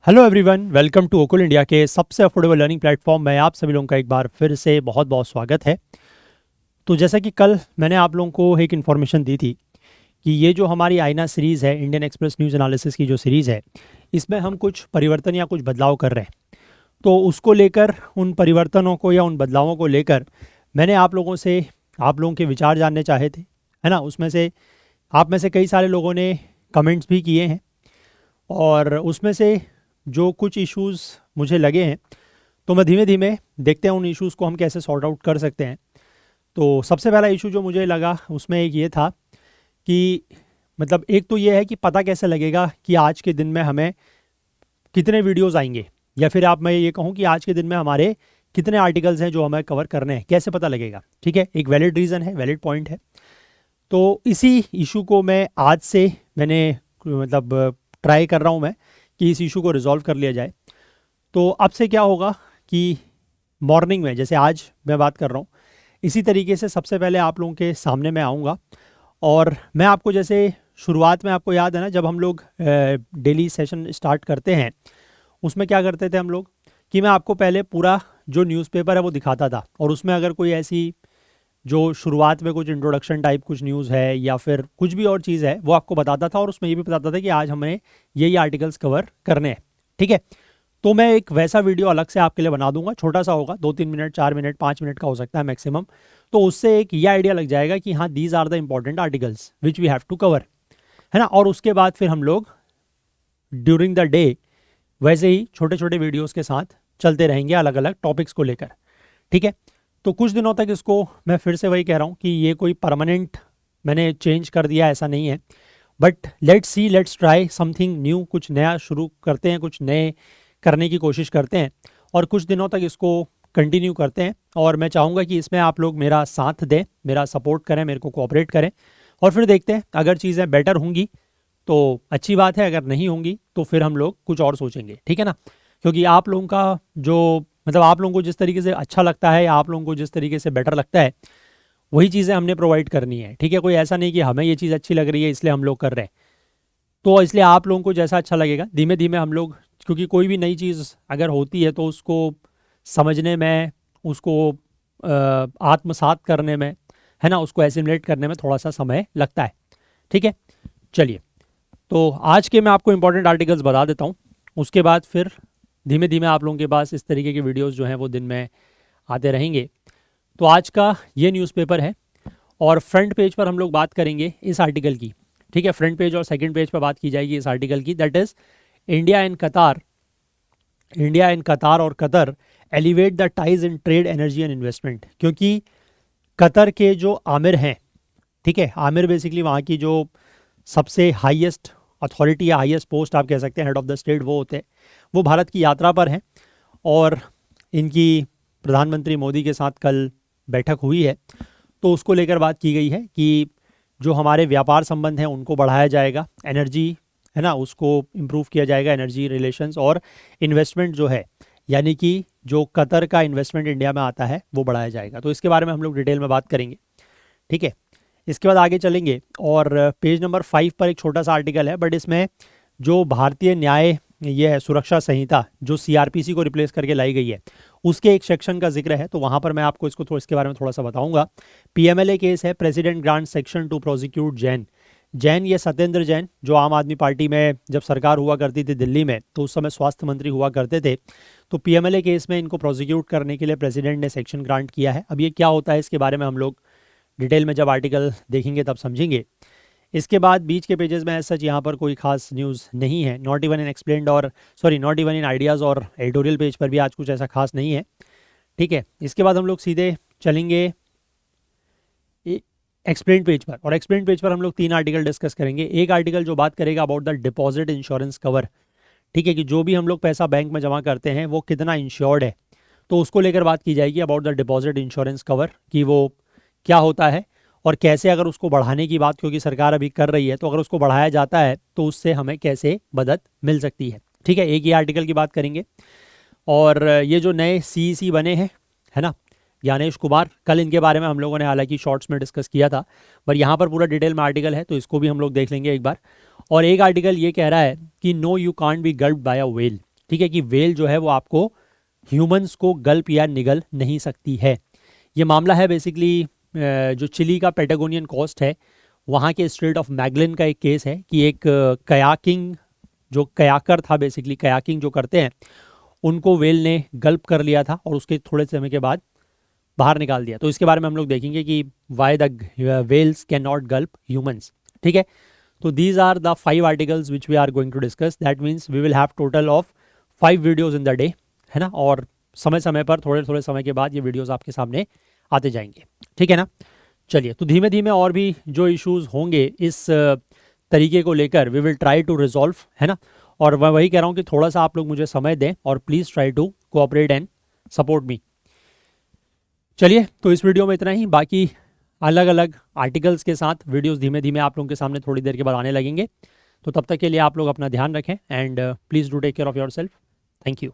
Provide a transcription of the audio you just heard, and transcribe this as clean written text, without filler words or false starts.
Hello everyone, welcome to Okul India के सबसे affordable learning platform में आप सभी लोगों का एक बार फिर से बहुत बहुत स्वागत है। तो जैसा कि कल मैंने आप लोगों को एक इन्फॉर्मेशन दी थी कि ये जो हमारी आईना सीरीज़ है, इंडियन एक्सप्रेस न्यूज़ एनालिसिस की जो सीरीज़ है, इसमें हम कुछ परिवर्तन या कुछ बदलाव कर रहे हैं। तो उसको लेकर, उन परिवर्तनों को या उन बदलावों को लेकर मैंने आप लोगों से आप लोगों के विचार जानने चाहे थे, है ना। उसमें से आप में से कई सारे लोगों ने कमेंट्स भी किए हैं और उसमें से जो कुछ इश्यूज़ मुझे लगे हैं, तो मैं धीमे धीमे देखते हैं उन इश्यूज़ को हम कैसे सॉर्ट आउट कर सकते हैं। तो सबसे पहला इशू जो मुझे लगा उसमें एक ये था कि मतलब एक तो ये है कि पता कैसे लगेगा कि आज के दिन में हमें कितने वीडियोस आएंगे, या फिर आप मैं ये कहूँ कि आज के दिन में हमारे कितने आर्टिकल्स हैं जो हमें कवर करने हैं, कैसे पता लगेगा। ठीक है, एक वैलिड रीज़न है, वैलिड पॉइंट है। तो इसी इशू को मैं आज से मैंने मतलब ट्राई कर रहा हूँ मैं कि इस इशू को रिजॉल्व कर लिया जाए। तो अब से क्या होगा कि मॉर्निंग में, जैसे आज मैं बात कर रहा हूँ, इसी तरीके से सबसे पहले आप लोगों के सामने मैं आऊँगा और मैं आपको, जैसे शुरुआत में आपको याद है ना, जब हम लोग डेली सेशन स्टार्ट करते हैं उसमें क्या करते थे हम लोग कि मैं आपको पहले पूरा जो न्यूज़पेपर है वो दिखाता था, और उसमें अगर कोई ऐसी जो शुरुआत में कुछ इंट्रोडक्शन टाइप कुछ न्यूज़ है या फिर कुछ भी और चीज़ है वो आपको बताता था, और उसमें ये भी बताता था कि आज हमें ये आर्टिकल्स कवर करने हैं। ठीक है, तो मैं एक वैसा वीडियो अलग से आपके लिए बना दूंगा, छोटा सा होगा, 2-3 मिनट, 4 मिनट, 5 मिनट का हो सकता है मैक्सिमम। तो उससे एक ये आइडिया लग जाएगा कि हाँ, these are the important articles which we have to cover, है ना। और उसके बाद फिर हम लोग ड्यूरिंग द डे वैसे ही छोटे छोटे वीडियोज़ के साथ चलते रहेंगे अलग अलग टॉपिक्स को लेकर। ठीक है, तो कुछ दिनों तक इसको मैं फिर से वही कह रहा हूँ कि ये कोई परमानेंट मैंने चेंज कर दिया, ऐसा नहीं है। But let's see, let's try something new, कुछ नया शुरू करते हैं, कुछ नए करने की कोशिश करते हैं और कुछ दिनों तक इसको कंटिन्यू करते हैं। और मैं चाहूँगा कि इसमें आप लोग मेरा साथ दें, मेरा सपोर्ट करें, मेरे को कोऑपरेट करें, और फिर देखते हैं अगर चीज़ें बेटर होंगी तो अच्छी बात है, अगर नहीं होंगी तो फिर हम लोग कुछ और सोचेंगे। ठीक है ना, क्योंकि आप लोगों का जो मतलब आप लोगों को जिस तरीके से अच्छा लगता है या आप लोगों को जिस तरीके से बेटर लगता है वही चीज़ें हमने प्रोवाइड करनी है। ठीक है, कोई ऐसा नहीं कि हमें ये चीज़ अच्छी लग रही है इसलिए हम लोग कर रहे हैं। तो इसलिए आप लोगों को जैसा अच्छा लगेगा धीमे धीमे हम लोग, क्योंकि कोई भी नई चीज़ अगर होती है तो उसको समझने में, उसको आत्मसात करने में, है ना, उसको एसिमुलेट करने में थोड़ा सा समय लगता है। ठीक है, चलिए, तो आज के मैं आपको इंपॉर्टेंट आर्टिकल्स बता देता हूँ, उसके बाद फिर धीमे धीमे आप लोगों के पास इस तरीके के वीडियोस जो हैं वो दिन में आते रहेंगे। तो आज का ये न्यूज़पेपर है और फ्रंट पेज पर हम लोग बात करेंगे इस आर्टिकल की। ठीक है, फ्रंट पेज और सेकंड पेज पर बात की जाएगी इस आर्टिकल की, दैट इज़ इंडिया एंड कतार, इंडिया एंड कतार और Qatar elevate the ties in trade, energy and investment. क्योंकि कतर के जो आमिर हैं, ठीक है, आमिर बेसिकली वहाँ की जो सबसे हाईएस्ट अथॉरिटी या हाईएस्ट पोस्ट आप कह सकते हैं, हेड ऑफ द स्टेट वो होते हैं, वो भारत की यात्रा पर हैं और इनकी प्रधानमंत्री मोदी के साथ कल बैठक हुई है। तो उसको लेकर बात की गई है कि जो हमारे व्यापार संबंध हैं उनको बढ़ाया जाएगा, एनर्जी, है ना, उसको इम्प्रूव किया जाएगा, एनर्जी रिलेशंस, और इन्वेस्टमेंट जो है, यानी कि जो कतर का इन्वेस्टमेंट इंडिया में आता है वो बढ़ाया जाएगा। तो इसके बारे में हम लोग डिटेल में बात करेंगे। ठीक है, इसके बाद आगे चलेंगे और पेज नंबर 5 पर एक छोटा सा आर्टिकल है, बट इसमें जो भारतीय न्याय ये है सुरक्षा संहिता जो सीआरपीसी को रिप्लेस करके लाई गई है उसके एक सेक्शन का जिक्र है, तो वहाँ पर मैं आपको इसको इसके बारे में थोड़ा सा बताऊंगा। पीएमएलए केस है, president grant section two prosecute Jain. Jain ये सत्येंद्र जैन, जो आम आदमी पार्टी में जब सरकार हुआ करती थी दिल्ली में तो उस समय स्वास्थ्य मंत्री हुआ करते थे। तो पीएमएलए केस में इनको प्रोसिक्यूट करने के लिए प्रेसिडेंट ने सेक्शन ग्रांट किया है। अब ये क्या होता है इसके बारे में हम लोग डिटेल में जब आर्टिकल देखेंगे तब समझेंगे। इसके बाद बीच के पेजेस में सच यहाँ पर कोई खास न्यूज़ नहीं है, नॉट इवन इन एक्सप्लेन्ड और नॉट इवन इन आइडियाज़, और एडिटोरियल पेज पर भी आज कुछ ऐसा खास नहीं है। ठीक है, इसके बाद हम लोग सीधे चलेंगे एक्सप्लेन पेज पर, और एक्सप्लेन पेज पर हम लोग 3 आर्टिकल डिस्कस करेंगे। एक आर्टिकल जो बात करेगा about the deposit insurance cover. ठीक है, कि जो भी हम लोग पैसा बैंक में जमा करते हैं वो कितना इंश्योर्ड है, तो उसको लेकर बात की जाएगी about the deposit insurance cover, कि वो क्या होता है और कैसे अगर उसको बढ़ाने की बात, क्योंकि सरकार अभी कर रही है, तो अगर उसको बढ़ाया जाता है तो उससे हमें कैसे मदद मिल सकती है। ठीक है, एक ये आर्टिकल की बात करेंगे। और ये जो नए सीईसी बने हैं, है ना, ज्ञानेश कुमार, कल इनके बारे में हम लोगों ने हालांकि शॉर्ट्स में डिस्कस किया था, पर यहाँ पर पूरा डिटेल में आर्टिकल है तो इसको भी हम लोग देख लेंगे एक बार। और एक आर्टिकल ये कह रहा है कि no you can't be gulped by a whale, ठीक है, कि व्हेल जो है वो आपको ह्यूमंस को गल्प या निगल नहीं सकती है। ये मामला है बेसिकली जो चिली का पेटागोनियन कोस्ट है वहाँ के स्ट्रेट ऑफ मैगलन का एक केस है कि एक कयाकिंग जो कयाकर था, बेसिकली कयाकिंग जो करते हैं उनको वेल ने गल्प कर लिया था और उसके थोड़े समय के बाद बाहर निकाल दिया। तो इसके बारे में हम लोग देखेंगे कि why the whales can not gulp humans. ठीक है, तो these are the 5 articles which we are going to discuss. That means we will have total of 5 videos in the day, है ना, और समय समय पर थोड़े थोड़े समय के बाद ये वीडियोज़ आपके सामने आते जाएंगे। ठीक है ना, चलिए, तो धीमे धीमे और भी जो इश्यूज होंगे इस तरीके को लेकर we will try to resolve, है ना। और मैं वही कह रहा हूँ कि थोड़ा सा आप लोग मुझे समय दें और please try to cooperate and support me. चलिए, तो इस वीडियो में इतना ही। बाकी अलग अलग आर्टिकल्स के साथ वीडियोस धीमे धीमे आप लोगों के सामने थोड़ी देर के बाद आने लगेंगे। तो तब तक के लिए आप लोग अपना ध्यान रखें and please do take care of yourself. Thank you.